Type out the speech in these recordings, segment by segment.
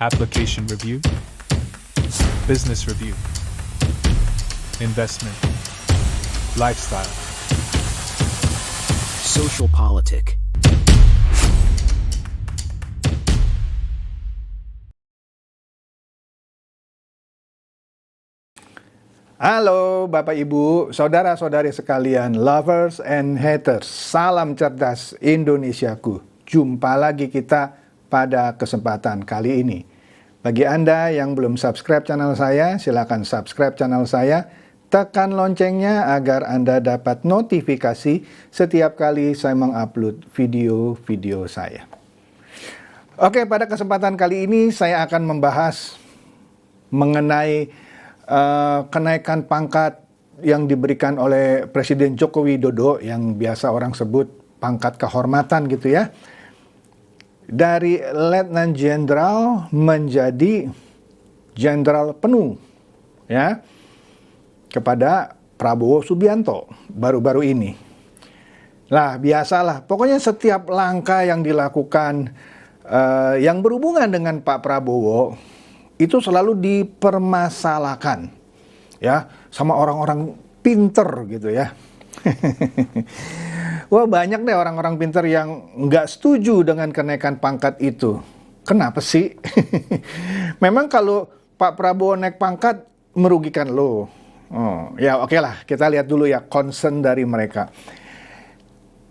application review, business review, investment, lifestyle, social politic. Halo Bapak Ibu, saudara-saudari sekalian, lovers and haters, salam cerdas Indonesiaku. Jumpa lagi kita pada kesempatan kali ini. Bagi Anda yang belum subscribe channel saya, silakan subscribe channel saya. Tekan loncengnya agar Anda dapat notifikasi setiap kali saya mengupload video-video saya. Oke, pada kesempatan kali ini saya akan membahas mengenai kenaikan pangkat yang diberikan oleh Presiden Joko Widodo yang biasa orang sebut pangkat kehormatan gitu ya. Dari Letnan Jenderal menjadi Jenderal penuh ya kepada Prabowo Subianto baru-baru ini. Lah biasalah, pokoknya setiap langkah yang dilakukan yang berhubungan dengan Pak Prabowo itu selalu dipermasalahkan ya sama orang-orang pinter gitu ya. Wah, banyak deh orang-orang pinter yang nggak setuju dengan kenaikan pangkat itu. Kenapa sih? Memang kalau Pak Prabowo naik pangkat merugikan lo. Oh, ya oke lah, kita lihat dulu ya concern dari mereka.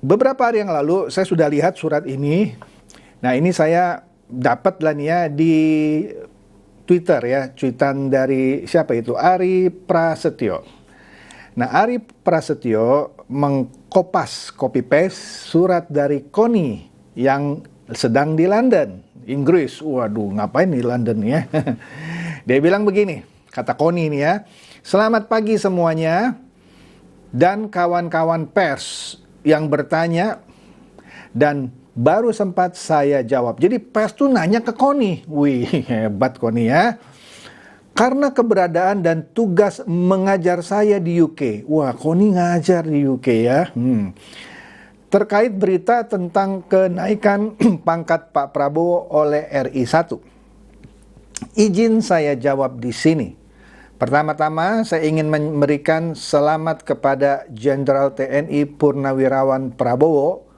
Beberapa hari yang lalu saya sudah lihat surat ini. Nah, ini saya dapat lah nih ya di Twitter ya, tweetan dari siapa itu? Ari Prasetyo. Nah, Ari Prasetyo mengkopas, copy paste surat dari Koni yang sedang di London, Inggris. Waduh, ngapain di London ya? Dia bilang begini, kata Koni ini ya, selamat pagi semuanya dan kawan-kawan pers yang bertanya dan baru sempat saya jawab. Jadi pers tuh nanya ke Koni. Wih, hebat Koni ya. Karena keberadaan dan tugas mengajar saya di UK. Wah, Koni ngajar di UK ya. Terkait berita tentang kenaikan pangkat Pak Prabowo oleh RI 1. Izin saya jawab di sini. Pertama-tama saya ingin memberikan selamat kepada Jenderal TNI Purnawirawan Prabowo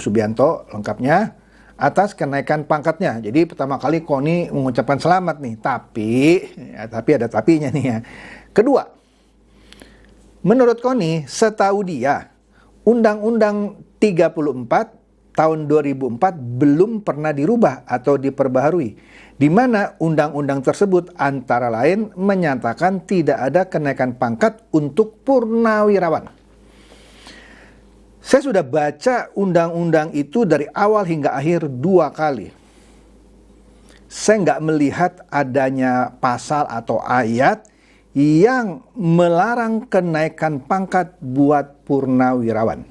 Subianto lengkapnya atas kenaikan pangkatnya. Jadi pertama kali Koni mengucapkan selamat nih, tapi ada tapinya nih ya. Kedua, menurut Koni, setahu dia Undang-Undang 34 tahun 2004 belum pernah dirubah atau diperbaharui, di mana undang-undang tersebut antara lain menyatakan tidak ada kenaikan pangkat untuk purnawirawan. Saya sudah baca undang-undang itu dari awal hingga akhir 2 kali. Saya nggak melihat adanya pasal atau ayat yang melarang kenaikan pangkat buat purnawirawan.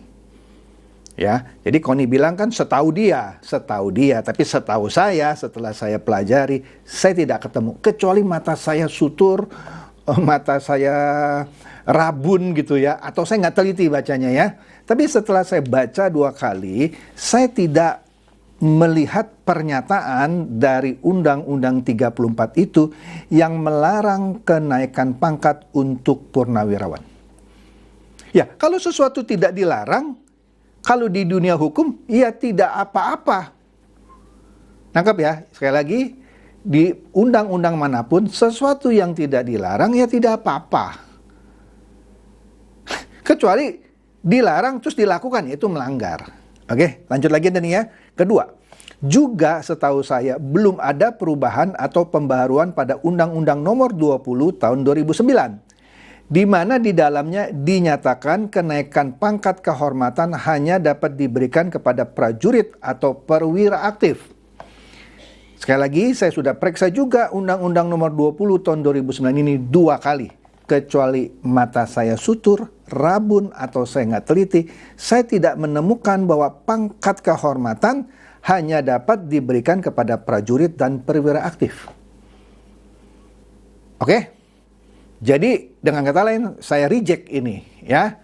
Ya, jadi Koni bilang kan setahu dia, tapi setahu saya setelah saya pelajari, saya tidak ketemu kecuali mata saya sutur, mata saya rabun gitu ya, atau saya nggak teliti bacanya ya. Tapi setelah saya baca 2 kali, saya tidak melihat pernyataan dari Undang-Undang 34 itu yang melarang kenaikan pangkat untuk purnawirawan. Ya, kalau sesuatu tidak dilarang, kalau di dunia hukum, ya tidak apa-apa. Nangkap ya, sekali lagi, di undang-undang manapun, sesuatu yang tidak dilarang, ya tidak apa-apa. Kecuali dilarang terus dilakukan, itu melanggar. Oke, lanjut lagi nih ya. Kedua, juga setahu saya belum ada perubahan atau pembaharuan pada Undang-Undang Nomor 20 tahun 2009, di mana di dalamnya dinyatakan kenaikan pangkat kehormatan hanya dapat diberikan kepada prajurit atau perwira aktif. Sekali lagi, saya sudah periksa juga Undang-Undang Nomor 20 tahun 2009 ini 2 kali. Kecuali mata saya sutur, rabun, atau saya nggak teliti, saya tidak menemukan bahwa pangkat kehormatan hanya dapat diberikan kepada prajurit dan perwira aktif. Oke? Jadi dengan kata lain, saya reject ini ya.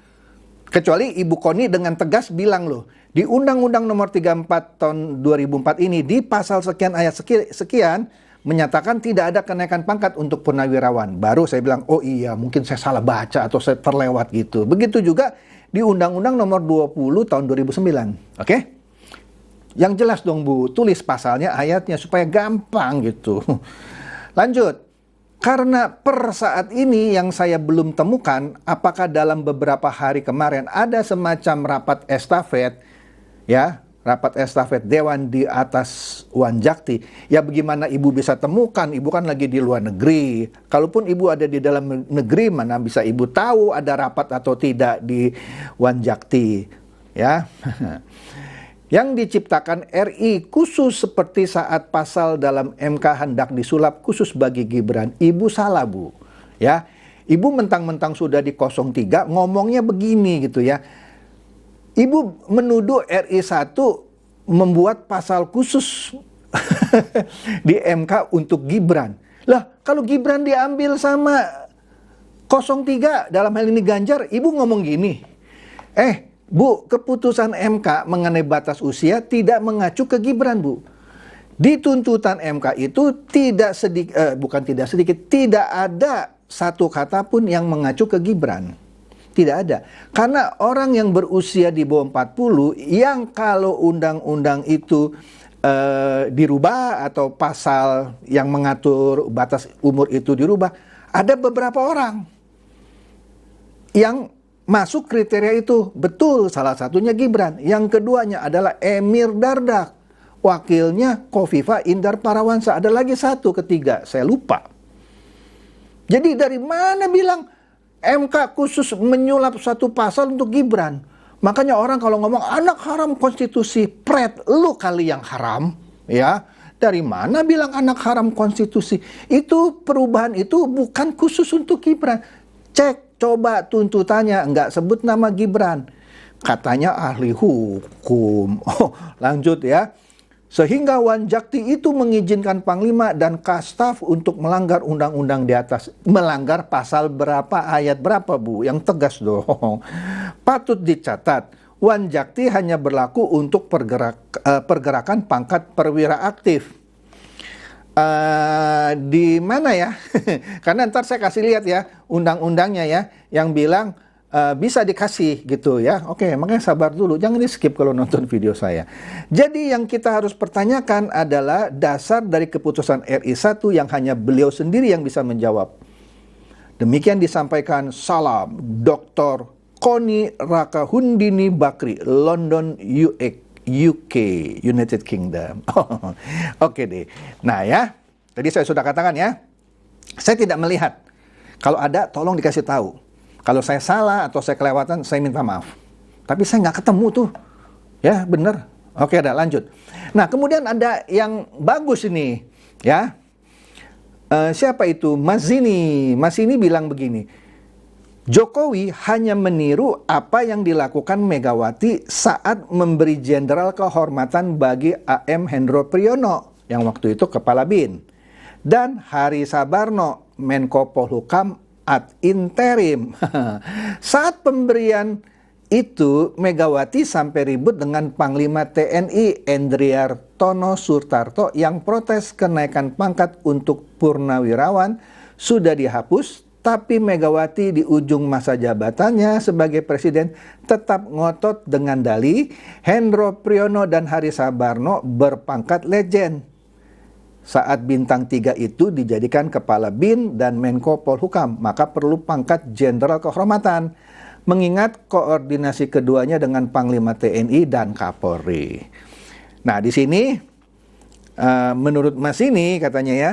Kecuali Ibu Koni dengan tegas bilang loh, di Undang-Undang Nomor 34 tahun 2004 ini di pasal sekian ayat sekian menyatakan tidak ada kenaikan pangkat untuk purnawirawan. Baru saya bilang, oh iya mungkin saya salah baca atau saya terlewat gitu. Begitu juga di Undang-Undang Nomor 20 tahun 2009. Oke? Yang jelas dong Bu, tulis pasalnya, ayatnya supaya gampang gitu. Lanjut. Karena per saat ini yang saya belum temukan apakah dalam beberapa hari kemarin ada semacam rapat estafet, ya, rapat estafet Dewan di atas Wanjakti. Ya bagaimana Ibu bisa temukan, Ibu kan lagi di luar negeri. Kalaupun Ibu ada di dalam negeri, mana bisa Ibu tahu ada rapat atau tidak di Wanjakti, ya. Yang diciptakan RI khusus seperti saat pasal dalam MK hendak disulap khusus bagi Gibran. Ibu salah Bu, ya. Ibu mentang-mentang sudah di 03 ngomongnya begini gitu ya. Ibu menuduh RI 1 membuat pasal khusus di MK untuk Gibran. Lah, kalau Gibran diambil sama 03 dalam hal ini Ganjar, Ibu ngomong gini. Bu, keputusan MK mengenai batas usia tidak mengacu ke Gibran, Bu. Di tuntutan MK itu tidak ada satu kata pun yang mengacu ke Gibran. Tidak ada. Karena orang yang berusia di bawah 40 yang kalau undang-undang itu dirubah atau pasal yang mengatur batas umur itu dirubah, ada beberapa orang yang masuk kriteria itu. Betul, salah satunya Gibran. Yang keduanya adalah Emir Dardak. Wakilnya Kofifa Indar Parawansa. Ada lagi satu ketiga, saya lupa. Jadi dari mana bilang MK khusus menyulap satu pasal untuk Gibran? Makanya orang kalau ngomong anak haram konstitusi, pret, lu kali yang haram, ya. Dari mana bilang anak haram konstitusi? Itu perubahan itu bukan khusus untuk Gibran. Cek coba tuntutannya, nggak sebut nama Gibran. Katanya ahli hukum. Oh, lanjut ya. Sehingga Wanjakti itu mengizinkan Panglima dan Kastaf untuk melanggar undang-undang di atas. Melanggar pasal berapa, ayat berapa Bu? Yang tegas dong. Patut dicatat, Wanjakti hanya berlaku untuk pergerakan pangkat perwira aktif. Di mana ya? Karena ntar saya kasih lihat ya undang-undangnya ya, yang bilang bisa dikasih gitu ya. Oke, makanya sabar dulu, jangan di skip kalau nonton video saya. Jadi yang kita harus pertanyakan adalah dasar dari keputusan RI 1 yang hanya beliau sendiri yang bisa menjawab. Demikian disampaikan Salam Dr. Koni Rakahundini Bakri, London, UK, United Kingdom. Oke deh. Nah ya, tadi saya sudah katakan ya, saya tidak melihat. Kalau ada, tolong dikasih tahu. Kalau saya salah atau saya kelewatan, saya minta maaf. Tapi saya nggak ketemu tuh. Ya, bener. Oke, ada lanjut. Nah, kemudian ada yang bagus ini, ya. Siapa itu? Mazini. Mazini bilang begini. Jokowi hanya meniru apa yang dilakukan Megawati saat memberi jenderal kehormatan bagi AM Hendro Priyono yang waktu itu kepala BIN dan Hari Sabarno Menko Polhukam ad interim. Saat pemberian itu Megawati sampai ribut dengan Panglima TNI Endriartono Sutarto yang protes kenaikan pangkat untuk purnawirawan sudah dihapus. Tapi Megawati di ujung masa jabatannya sebagai presiden tetap ngotot dengan dalih Hendro Priyono dan Hari Sabarno berpangkat legend. Saat bintang 3 itu dijadikan kepala BIN dan Menko Polhukam, maka perlu pangkat jenderal kehormatan. Mengingat koordinasi keduanya dengan Panglima TNI dan Kapolri. Nah, di sini menurut Mas ini katanya ya,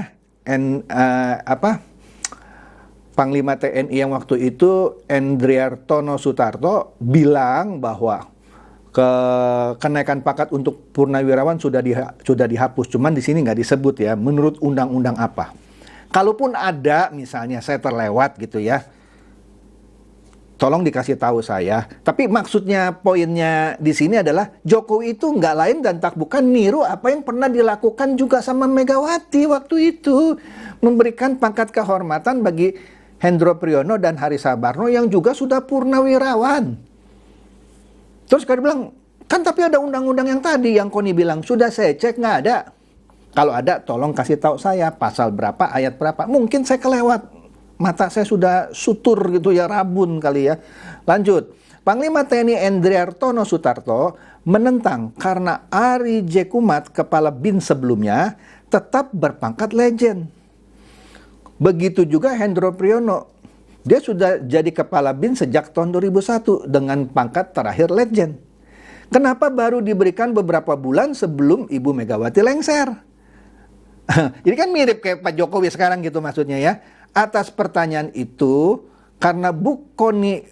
Panglima TNI yang waktu itu Endriartono Sutarto bilang bahwa kenaikan pangkat untuk purnawirawan sudah dihapus. Cuman di sini nggak disebut ya, menurut undang-undang apa. Kalaupun ada misalnya saya terlewat gitu ya, tolong dikasih tahu saya. Tapi maksudnya poinnya di sini adalah Jokowi itu nggak lain dan tak bukan niru apa yang pernah dilakukan juga sama Megawati waktu itu. Memberikan pangkat kehormatan bagi Hendro Priyono dan Hari Sabarno yang juga sudah purnawirawan. Terus dia bilang, kan tapi ada undang-undang yang tadi yang Koni bilang, sudah saya cek nggak ada. Kalau ada tolong kasih tahu saya pasal berapa, ayat berapa. Mungkin saya kelewat. Mata saya sudah sutur gitu ya, rabun kali ya. Lanjut. Panglima TNI Endriartono Sutarto menentang karena Ari J. Kumat, kepala BIN sebelumnya, tetap berpangkat legend. Begitu juga Hendro Priyono. Dia sudah jadi kepala BIN sejak tahun 2001 dengan pangkat terakhir legend. Kenapa baru diberikan beberapa bulan sebelum Ibu Megawati lengser? Jadi kan mirip kayak Pak Jokowi sekarang gitu maksudnya ya. Atas pertanyaan itu, karena Bu Koni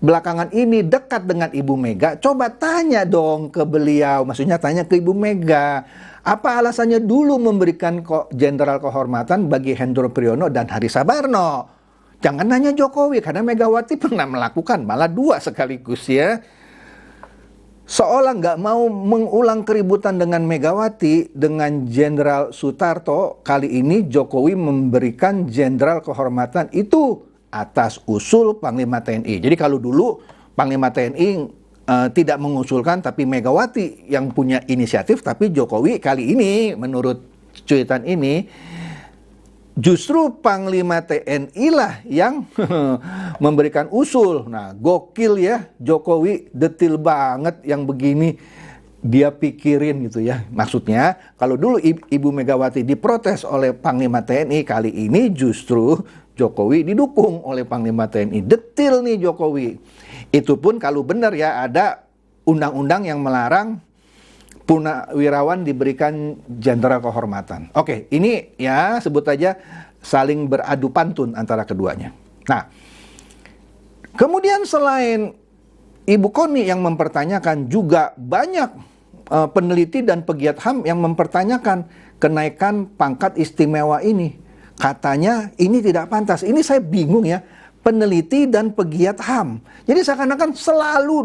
belakangan ini dekat dengan Ibu Mega, coba tanya dong ke beliau, maksudnya tanya ke Ibu Mega, apa alasannya dulu memberikan jenderal kehormatan bagi Hendro Priyono dan Hari Sabarno? Jangan nanya Jokowi, karena Megawati pernah melakukan, malah 2 sekaligus ya. Seolah nggak mau mengulang keributan dengan Megawati, dengan Jenderal Sutarto, kali ini Jokowi memberikan jenderal kehormatan itu atas usul Panglima TNI. Jadi kalau dulu Panglima TNI tidak mengusulkan, tapi Megawati yang punya inisiatif, tapi Jokowi kali ini menurut cuitan ini justru Panglima TNI lah yang memberikan usul. Nah, gokil ya, Jokowi detil banget yang begini dia pikirin gitu ya. Maksudnya, kalau dulu Ibu Megawati diprotes oleh Panglima TNI, kali ini justru Jokowi didukung oleh Panglima TNI. Detil nih Jokowi. Itu pun kalau benar ya, ada undang-undang yang melarang purnawirawan diberikan jenderal kehormatan. Oke, ini ya sebut aja saling beradu pantun antara keduanya. Nah, kemudian selain Ibu Koni yang mempertanyakan, juga banyak peneliti dan pegiat HAM yang mempertanyakan kenaikan pangkat istimewa ini. Katanya ini tidak pantas. Ini saya bingung ya, peneliti dan pegiat HAM. Jadi seakan-akan selalu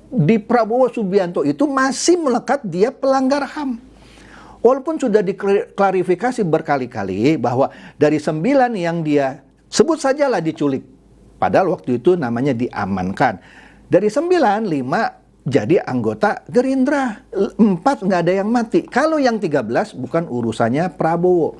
di Prabowo Subianto itu masih melekat dia pelanggar HAM. Walaupun sudah diklarifikasi berkali-kali bahwa dari 9 yang dia sebut sajalah diculik, padahal waktu itu namanya diamankan. Dari 9, 5 jadi anggota Gerindra, 4 nggak ada yang mati. Kalau yang 13 bukan urusannya Prabowo.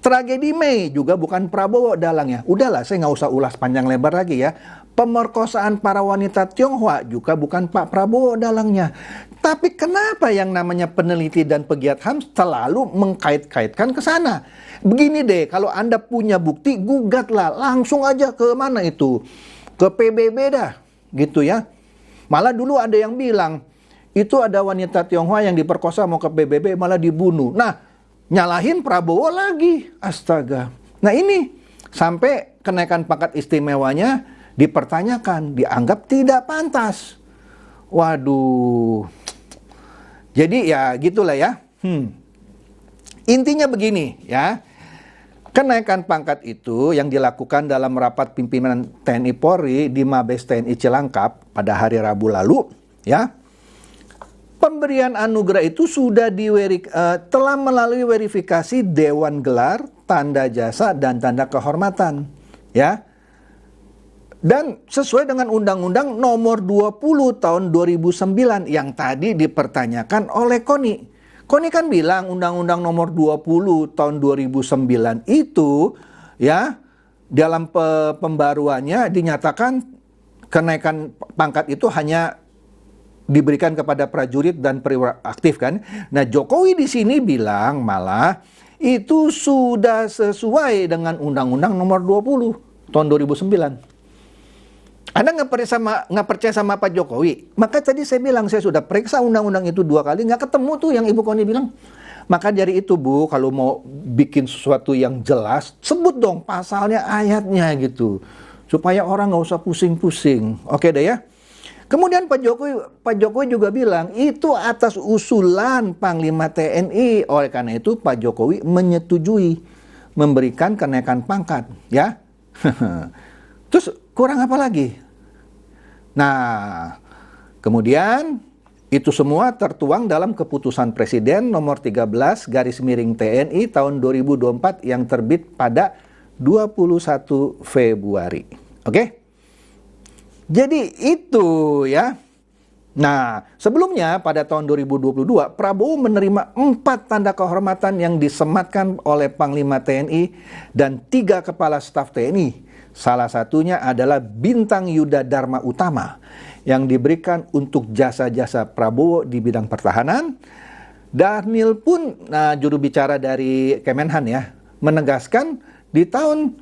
Tragedi Mei juga bukan Prabowo dalangnya. Udahlah, saya nggak usah ulas panjang lebar lagi ya. Pemerkosaan para wanita Tionghoa juga bukan Pak Prabowo dalangnya. Tapi kenapa yang namanya peneliti dan pegiat HAM selalu mengkait-kaitkan ke sana? Begini deh, kalau Anda punya bukti, gugatlah. Langsung aja ke mana itu? Ke PBB dah, gitu ya. Malah dulu ada yang bilang, itu ada wanita Tionghoa yang diperkosa mau ke PBB malah dibunuh. Nah, nyalahin Prabowo lagi, astaga. Nah ini, sampai kenaikan pangkat istimewanya dipertanyakan, dianggap tidak pantas. Waduh. Jadi ya gitulah ya. Intinya begini ya. Kenaikan pangkat itu yang dilakukan dalam rapat pimpinan TNI Polri di Mabes TNI Cilangkap pada hari Rabu lalu ya. Pemberian anugerah itu sudah telah melalui verifikasi Dewan Gelar, Tanda Jasa, dan Tanda Kehormatan. Ya. Dan sesuai dengan Undang-Undang Nomor 20 Tahun 2009 yang tadi dipertanyakan oleh Koni. Koni kan bilang Undang-Undang Nomor 20 Tahun 2009 itu ya dalam pembaruannya dinyatakan kenaikan pangkat itu hanya diberikan kepada prajurit dan perwira aktif kan. Nah, Jokowi di sini bilang malah itu sudah sesuai dengan Undang-Undang Nomor 20 Tahun 2009. Anda nggak percaya sama Pak Jokowi? Maka tadi saya bilang saya sudah periksa undang-undang itu 2 kali, nggak ketemu tuh yang Ibu Koni bilang. Maka dari itu Bu, kalau mau bikin sesuatu yang jelas, sebut dong pasalnya, ayatnya gitu, supaya orang nggak usah pusing-pusing. Oke deh ya. Kemudian Pak Jokowi juga bilang itu atas usulan Panglima TNI. Oleh karena itu Pak Jokowi menyetujui memberikan kenaikan pangkat, ya. Terus kurang apa lagi? Nah, kemudian itu semua tertuang dalam keputusan Presiden nomor 13 TNI tahun 2024 yang terbit pada 21 Februari. Oke? Jadi itu ya. Nah, sebelumnya pada tahun 2022, Prabowo menerima 4 tanda kehormatan yang disematkan oleh Panglima TNI dan 3 kepala staf TNI. Salah satunya adalah Bintang Yuda Dharma Utama yang diberikan untuk jasa-jasa Prabowo di bidang pertahanan. Dhanil pun, juru bicara dari Kemenhan ya, menegaskan di tahun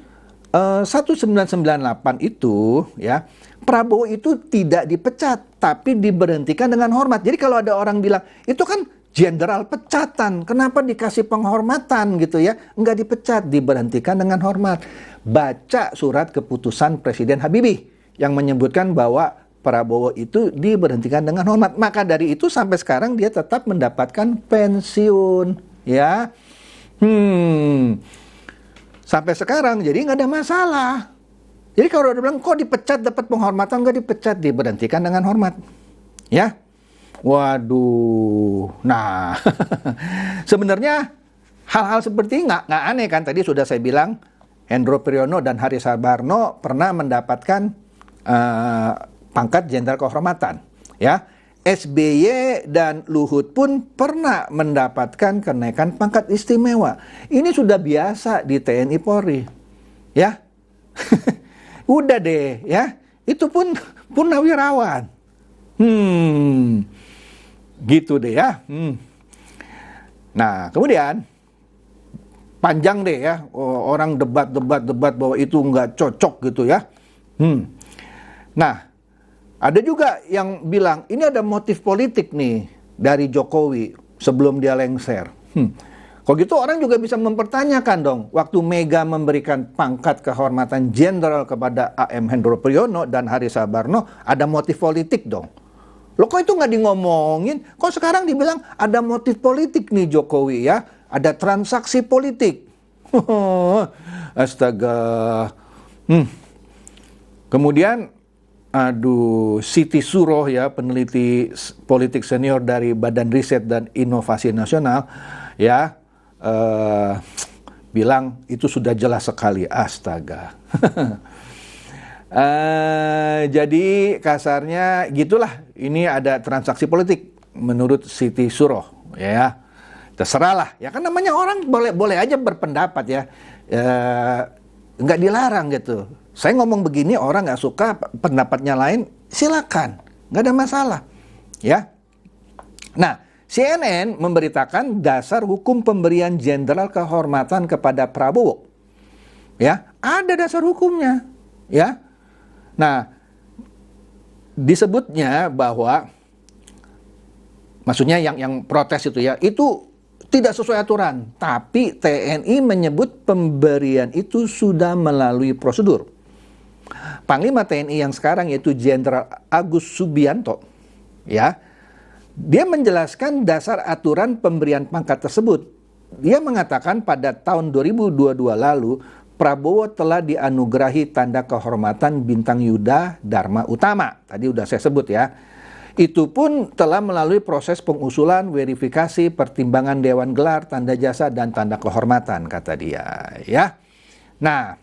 1998 itu ya, Prabowo itu tidak dipecat, tapi diberhentikan dengan hormat. Jadi kalau ada orang bilang, itu kan jenderal pecatan, kenapa dikasih penghormatan gitu ya? Enggak dipecat, diberhentikan dengan hormat. Baca surat keputusan Presiden Habibie yang menyebutkan bahwa Prabowo itu diberhentikan dengan hormat. Maka dari itu sampai sekarang dia tetap mendapatkan pensiun. Ya, sampai sekarang, jadi nggak ada masalah. Jadi kalau udah bilang, kok dipecat dapat penghormatan, nggak dipecat, diberhentikan dengan hormat. Ya, waduh. Nah, sebenarnya hal-hal seperti nggak aneh kan. Tadi sudah saya bilang, Hendro Priyono dan Haris Sabarno pernah mendapatkan pangkat jenderal kehormatan. Ya, SBY dan Luhut pun pernah mendapatkan kenaikan pangkat istimewa. Ini sudah biasa di TNI Polri. Ya. Udah deh ya. Itu pun purnawirawan. Gitu deh ya. Nah, kemudian panjang deh ya, orang debat bahwa itu nggak cocok gitu ya. Nah, ada juga yang bilang ini ada motif politik nih dari Jokowi sebelum dia lengser. Kalau gitu orang juga bisa mempertanyakan dong, waktu Mega memberikan pangkat kehormatan jenderal kepada AM Hendro Priyono dan Haris Sabarno, ada motif politik dong. Loh kok itu nggak ngomongin? Kok sekarang dibilang ada motif politik nih Jokowi ya? Ada transaksi politik. Astaga. Kemudian, Siti Suroh ya, peneliti politik senior dari Badan Riset dan Inovasi Nasional ya, bilang itu sudah jelas sekali. Astaga. Jadi kasarnya gitulah, ini ada transaksi politik menurut Siti Suroh ya. Terserahlah ya, kan namanya orang boleh aja berpendapat ya, nggak dilarang gitu. Saya ngomong begini, orang nggak suka pendapatnya lain, silakan, nggak ada masalah ya. Nah, CNN memberitakan dasar hukum pemberian jenderal kehormatan kepada Prabowo. Ya, ada dasar hukumnya, ya. Nah, disebutnya bahwa maksudnya yang protes itu ya, itu tidak sesuai aturan, tapi TNI menyebut pemberian itu sudah melalui prosedur. Panglima TNI yang sekarang yaitu Jenderal Agus Subianto, ya, dia menjelaskan dasar aturan pemberian pangkat tersebut. Dia mengatakan pada tahun 2022 lalu, Prabowo telah dianugerahi tanda kehormatan Bintang Yuda Dharma Utama. Tadi udah saya sebut ya. Itu pun telah melalui proses pengusulan, verifikasi, pertimbangan Dewan Gelar, tanda jasa, dan tanda kehormatan, kata dia. Ya. Nah,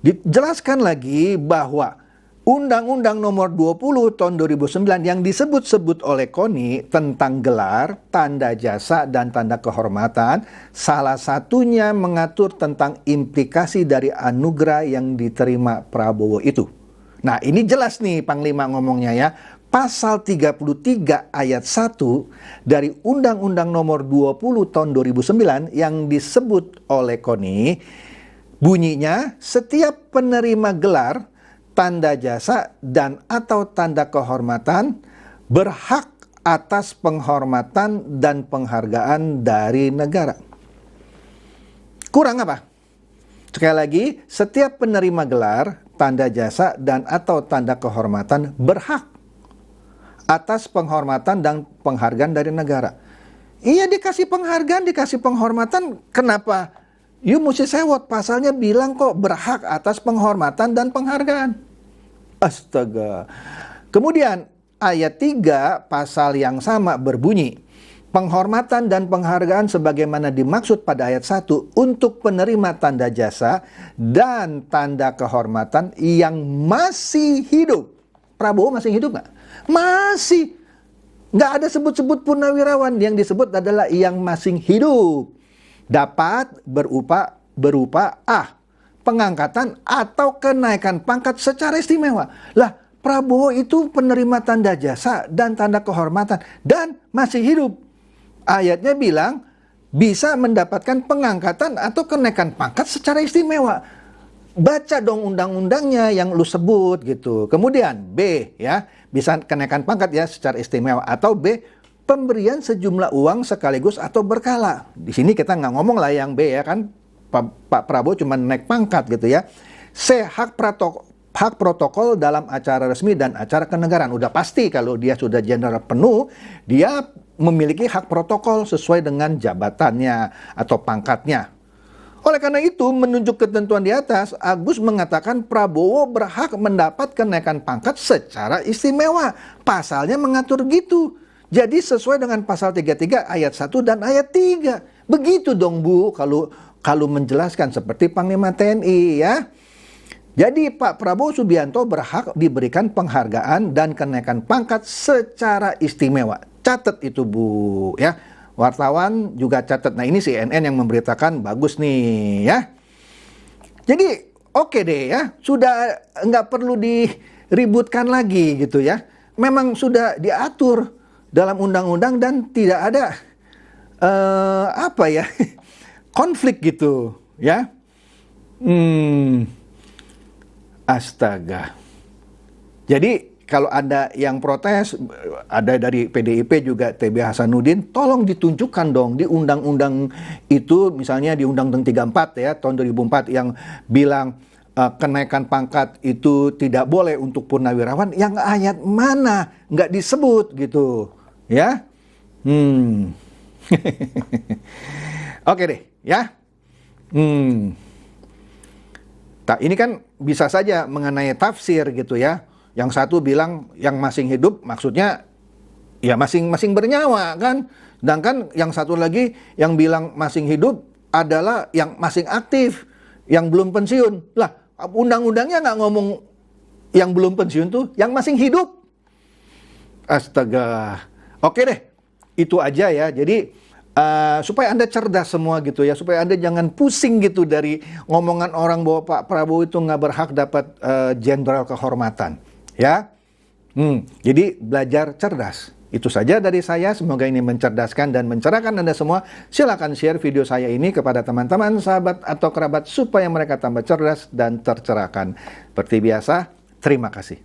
dijelaskan lagi bahwa Undang-Undang Nomor 20 Tahun 2009 yang disebut-sebut oleh KONI tentang gelar, tanda jasa, dan tanda kehormatan, salah satunya mengatur tentang implikasi dari anugerah yang diterima Prabowo itu. Nah, ini jelas nih Panglima ngomongnya ya. Pasal 33 ayat 1 dari Undang-Undang Nomor 20 Tahun 2009 yang disebut oleh KONI, bunyinya setiap penerima gelar, tanda jasa, dan atau tanda kehormatan berhak atas penghormatan dan penghargaan dari negara. Kurang apa? Sekali lagi, setiap penerima gelar, tanda jasa, dan atau tanda kehormatan berhak atas penghormatan dan penghargaan dari negara. Iya, dikasih penghargaan, dikasih penghormatan, kenapa? You mesti sewot, pasalnya bilang kok berhak atas penghormatan dan penghargaan. Astaga. Kemudian ayat 3 pasal yang sama berbunyi, penghormatan dan penghargaan sebagaimana dimaksud pada ayat 1 untuk penerima tanda jasa dan tanda kehormatan yang masih hidup. Prabowo masih hidup nggak? Masih. Nggak ada sebut-sebut purnawirawan. Yang disebut adalah yang masih hidup. Dapat berupa pengangkatan atau kenaikan pangkat secara istimewa. Lah, Prabowo itu penerima tanda jasa dan tanda kehormatan dan masih hidup. Ayatnya bilang bisa mendapatkan pengangkatan atau kenaikan pangkat secara istimewa. Baca dong undang-undangnya yang lu sebut gitu. Kemudian B ya, bisa kenaikan pangkat ya secara istimewa, atau B, pemberian sejumlah uang sekaligus atau berkala. Di sini kita nggak ngomong lah yang B ya kan, Pak Prabowo cuma naik pangkat gitu ya. C, hak protokol dalam acara resmi dan acara kenegaraan. Udah pasti kalau dia sudah jenderal penuh, dia memiliki hak protokol sesuai dengan jabatannya atau pangkatnya. Oleh karena itu, menunjuk ketentuan di atas, Agus mengatakan Prabowo berhak mendapat kenaikan pangkat secara istimewa. Pasalnya mengatur gitu. Jadi sesuai dengan pasal 33 ayat 1 dan ayat 3. Begitu dong Bu, kalau menjelaskan seperti Panglima TNI ya. Jadi Pak Prabowo Subianto berhak diberikan penghargaan dan kenaikan pangkat secara istimewa. Catat itu Bu ya. Wartawan juga catat. Nah ini CNN yang memberitakan, bagus nih ya. Jadi oke deh ya. Sudah nggak perlu diributkan lagi gitu ya. Memang sudah diatur dalam undang-undang dan tidak ada konflik gitu ya. Astaga. Jadi kalau ada yang protes, ada dari PDIP juga TB Hasanuddin, tolong ditunjukkan dong di undang-undang itu, misalnya di Undang-Undang 34 ya tahun 2004 yang bilang kenaikan pangkat itu tidak boleh untuk purnawirawan, yang ayat mana nggak disebut gitu ya. Oke deh ya. Nah, ini kan bisa saja mengenai tafsir gitu ya. Yang satu bilang yang masing hidup maksudnya ya masing-masing bernyawa kan. Sedangkan yang satu lagi yang bilang masing hidup adalah yang masing aktif, yang belum pensiun. Lah, undang-undangnya nggak ngomong yang belum pensiun tuh, yang masing hidup. Astaga. Oke deh, itu aja ya. Jadi supaya Anda cerdas semua gitu ya, supaya Anda jangan pusing gitu dari ngomongan orang bahwa Pak Prabowo itu nggak berhak dapat jenderal kehormatan. Ya, jadi belajar cerdas. Itu saja dari saya. Semoga ini mencerdaskan dan mencerahkan Anda semua. Silakan share video saya ini kepada teman-teman, sahabat, atau kerabat supaya mereka tambah cerdas dan tercerahkan. Seperti biasa, terima kasih.